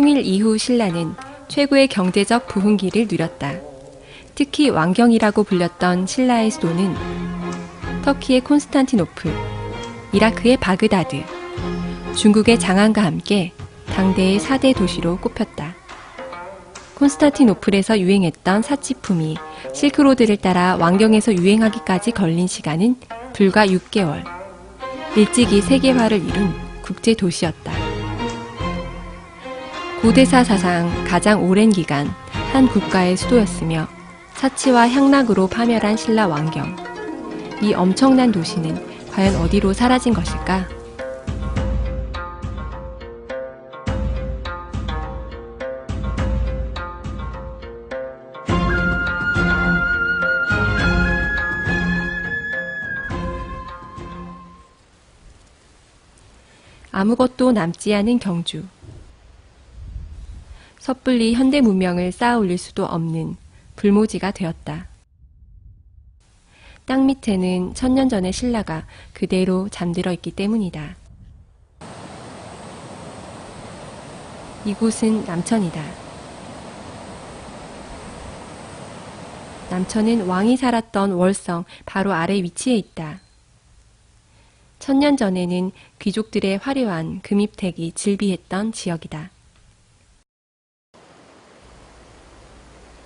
통일 이후 신라는 최고의 경제적 부흥기를 누렸다. 특히 왕경이라고 불렸던 신라의 수도는 터키의 콘스탄티노플, 이라크의 바그다드, 중국의 장안과 함께 당대의 4대 도시로 꼽혔다. 콘스탄티노플에서 유행했던 사치품이 실크로드를 따라 왕경에서 유행하기까지 걸린 시간은 불과 6개월. 일찍이 세계화를 이룬 국제 도시였다. 고대사 사상 가장 오랜 기간 한 국가의 수도였으며 사치와 향락으로 파멸한 신라 왕경. 이 엄청난 도시는 과연 어디로 사라진 것일까? 아무것도 남지 않은 경주. 섣불리 현대 문명을 쌓아 올릴 수도 없는 불모지가 되었다. 땅 밑에는 1000년 전의 신라가 그대로 잠들어 있기 때문이다. 이곳은 남천이다. 남천은 왕이 살았던 월성 바로 아래 위치해 있다. 1000년 전에는 귀족들의 화려한 금입택이 즐비했던 지역이다.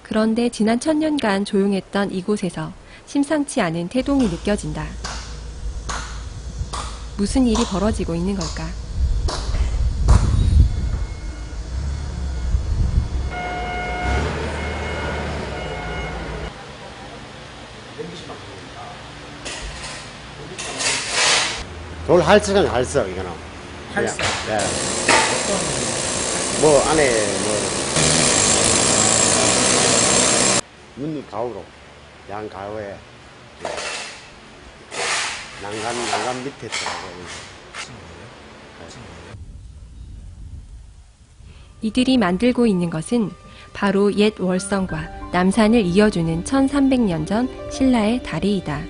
그런데 지난 1000년간 조용했던 이곳에서 심상치 않은 태동이 느껴진다. 무슨 일이 벌어지고 있는 걸까? 돌 할석은 할석, 이거는. 할석? 네. 뭐, 안에, 윤 가우로, 양 가우에, 난간 밑에 들어가고. 이들이 만들고 있는 것은 바로 옛 월성과 남산을 이어주는 1300년 전 신라의 다리이다.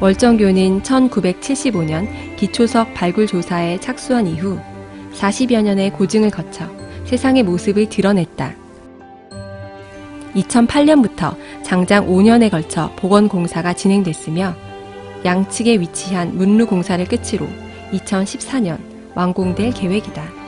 월정교는 1975년 기초석 발굴 조사에 착수한 이후 40여 년의 고증을 거쳐 세상의 모습을 드러냈다. 2008년부터 장장 5년에 걸쳐 복원공사가 진행됐으며 양측에 위치한 문루공사를 끝으로 2014년 완공될 계획이다.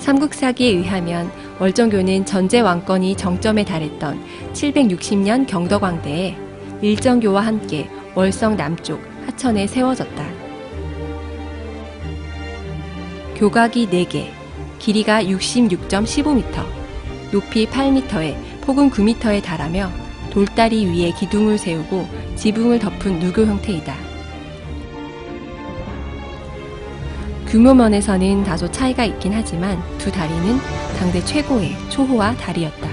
삼국사기에 의하면 월정교는 전제 왕권이 정점에 달했던 760년 경덕왕대에 일정교와 함께 월성 남쪽 하천에 세워졌다. 교각이 4개, 길이가 66.15m, 높이 8m에 폭은 9m에 달하며 돌다리 위에 기둥을 세우고 지붕을 덮은 누교 형태이다. 규모면에서는 다소 차이가 있긴 하지만 두 다리는 당대 최고의 초호화 다리였다.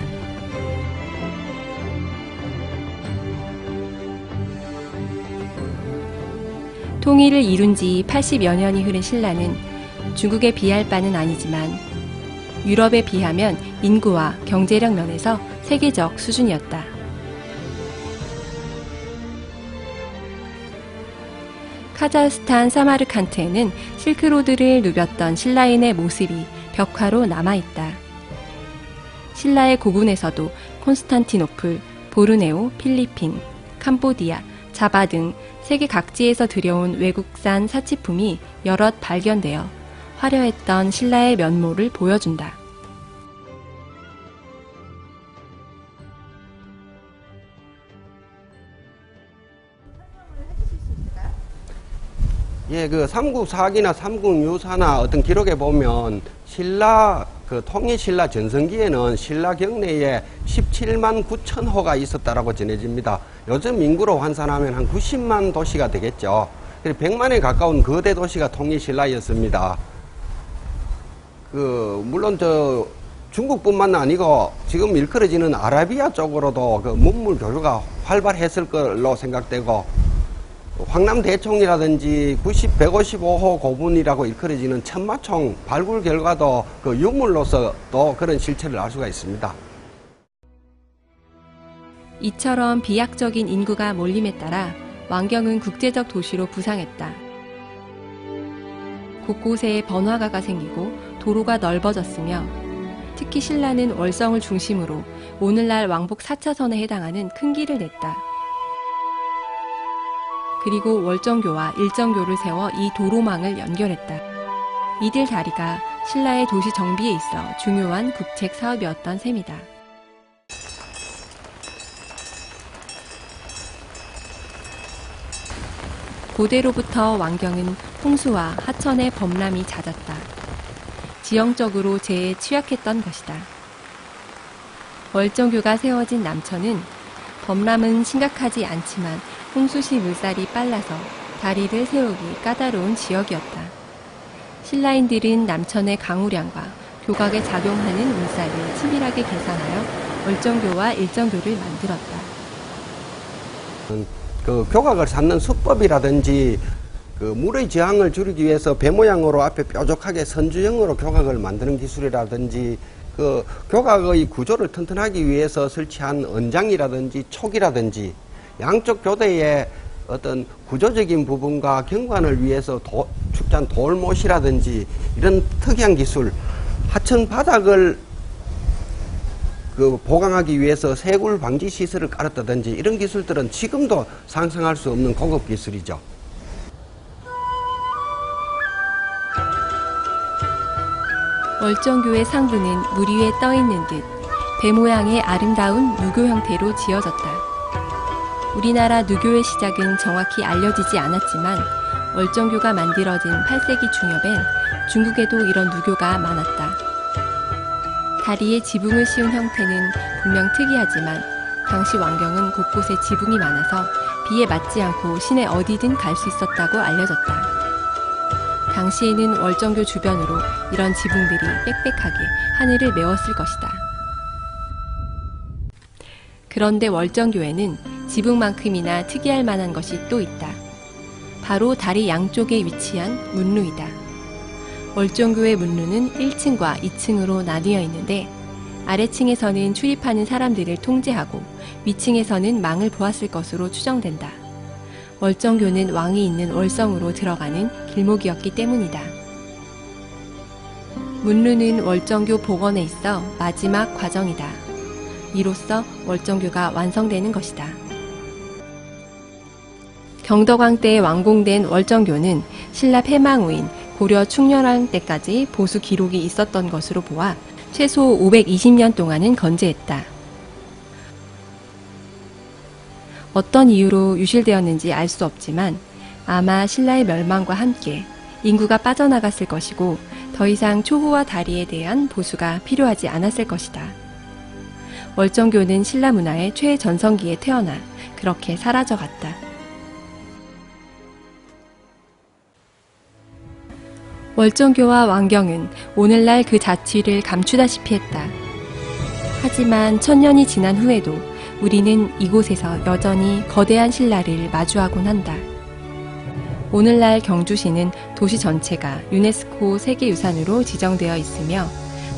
통일을 이룬 지 80여 년이 흐른 신라는 중국에 비할 바는 아니지만 유럽에 비하면 인구와 경제력 면에서 세계적 수준이었다. 카자흐스탄 사마르칸트에는 실크로드를 누볐던 신라인의 모습이 벽화로 남아있다. 신라의 고군에서도 콘스탄티노플, 보르네오, 필리핀, 캄보디아, 자바 등 세계 각지에서 들여온 외국산 사치품이 여럿 발견되어 화려했던 신라의 면모를 보여준다. 예, 그 삼국사기나 삼국유사나 어떤 기록에 보면 신라 통일 신라 전성기에는 신라 경내에 17만 9천 호가 있었다라고 전해집니다. 요즘 인구로 환산하면 한 90만 도시가 되겠죠. 100만에 가까운 거대 도시가 통일신라였습니다. 물론 중국뿐만 아니고 지금 일컬어지는 아라비아 쪽으로도 문물 교류가 활발했을 걸로 생각되고, 황남대총이라든지 155호 고분이라고 일컬어지는 천마총 발굴 결과도 유물로서도 그런 실체를 알 수가 있습니다. 이처럼 비약적인 인구가 몰림에 따라 왕경은 국제적 도시로 부상했다. 곳곳에 번화가가 생기고 도로가 넓어졌으며, 특히 신라는 월성을 중심으로 오늘날 왕복 4차선에 해당하는 큰 길을 냈다. 그리고 월정교와 일정교를 세워 이 도로망을 연결했다. 이들 다리가 신라의 도시 정비에 있어 중요한 국책 사업이었던 셈이다. 고대로부터 왕경은 홍수와 하천의 범람이 잦았다. 지형적으로 제에 취약했던 것이다. 월정교가 세워진 남천은 범람은 심각하지 않지만 홍수 시 물살이 빨라서 다리를 세우기 까다로운 지역이었다. 신라인들은 남천의 강우량과 교각에 작용하는 물살을 치밀하게 계산하여 월정교와 일정교를 만들었다. 교각을 쌓는 수법이라든지 물의 저항을 줄이기 위해서 배 모양으로 앞에 뾰족하게 선주형으로 교각을 만드는 기술이라든지, 교각의 구조를 튼튼하기 위해서 설치한 언장이라든지 촉이라든지, 양쪽 교대의 어떤 구조적인 부분과 경관을 위해서 축전 돌못이라든지 이런 특이한 기술, 하천 바닥을 보강하기 위해서 세굴 방지 시설을 깔았다든지 이런 기술들은 지금도 상상할 수 없는 고급 기술이죠. 월정교의 상부는 물 위에 떠 있는 듯 배 모양의 아름다운 누교 형태로 지어졌다. 우리나라 누교의 시작은 정확히 알려지지 않았지만 월정교가 만들어진 8세기 중엽엔 중국에도 이런 누교가 많았다. 다리에 지붕을 씌운 형태는 분명 특이하지만 당시 왕경은 곳곳에 지붕이 많아서 비에 맞지 않고 시내 어디든 갈 수 있었다고 알려졌다. 당시에는 월정교 주변으로 이런 지붕들이 빽빽하게 하늘을 메웠을 것이다. 그런데 월정교에는 지붕만큼이나 특이할 만한 것이 또 있다. 바로 다리 양쪽에 위치한 문루이다. 월정교의 문루는 1층과 2층으로 나뉘어 있는데, 아래층에서는 출입하는 사람들을 통제하고 위층에서는 망을 보았을 것으로 추정된다. 월정교는 왕이 있는 월성으로 들어가는 길목이었기 때문이다. 문루는 월정교 복원에 있어 마지막 과정이다. 이로써 월정교가 완성되는 것이다. 경덕왕 때 완공된 월정교는 신라 폐망 후인 고려 충렬왕 때까지 보수 기록이 있었던 것으로 보아 최소 520년 동안은 건재했다. 어떤 이유로 유실되었는지 알 수 없지만 아마 신라의 멸망과 함께 인구가 빠져나갔을 것이고 더 이상 초호와 다리에 대한 보수가 필요하지 않았을 것이다. 월정교는 신라 문화의 최전성기에 태어나 그렇게 사라져갔다. 월정교와 왕경은 오늘날 그 자취를 감추다시피 했다. 하지만 1000년이 지난 후에도 우리는 이곳에서 여전히 거대한 신라를 마주하곤 한다. 오늘날 경주시는 도시 전체가 유네스코 세계유산으로 지정되어 있으며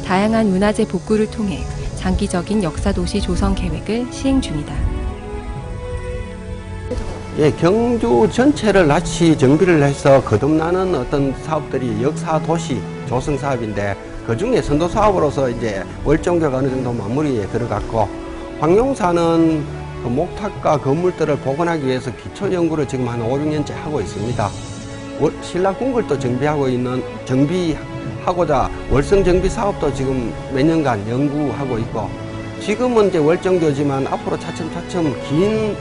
다양한 문화재 복구를 통해 장기적인 역사도시 조성 계획을 시행 중이다. 예, 경주 전체를 낯이 정비를 해서 거듭나는 어떤 사업들이 역사도시 조성 사업인데, 그 중에 선도 사업으로서 이제 월정교가 어느 정도 마무리에 들어갔고, 황룡사는 그 목탑과 건물들을 복원하기 위해서 기초 연구를 지금 한 5, 6년째 하고 있습니다. 신라 궁궐도 정비하고자 월성 정비 사업도 지금 몇 년간 연구하고 있고, 지금은 이제 월정교지만 앞으로 차츰차츰 긴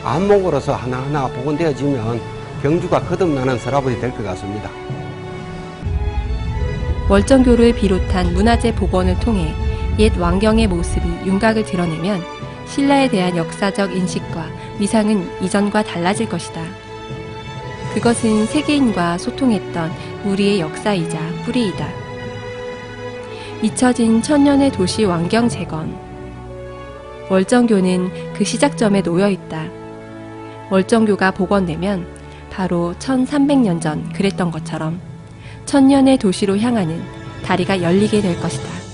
안목으로서 하나하나 복원되어지면 경주가 거듭나는 서라벌이 될 것 같습니다. 월정교를 비롯한 문화재 복원을 통해 옛 왕경의 모습이 윤곽을 드러내면 신라에 대한 역사적 인식과 위상은 이전과 달라질 것이다. 그것은 세계인과 소통했던 우리의 역사이자 뿌리이다. 잊혀진 천년의 도시 완경 재건. 월정교는 그 시작점에 놓여 있다. 월정교가 복원되면 바로 1300년 전 그랬던 것처럼 천년의 도시로 향하는 다리가 열리게 될 것이다.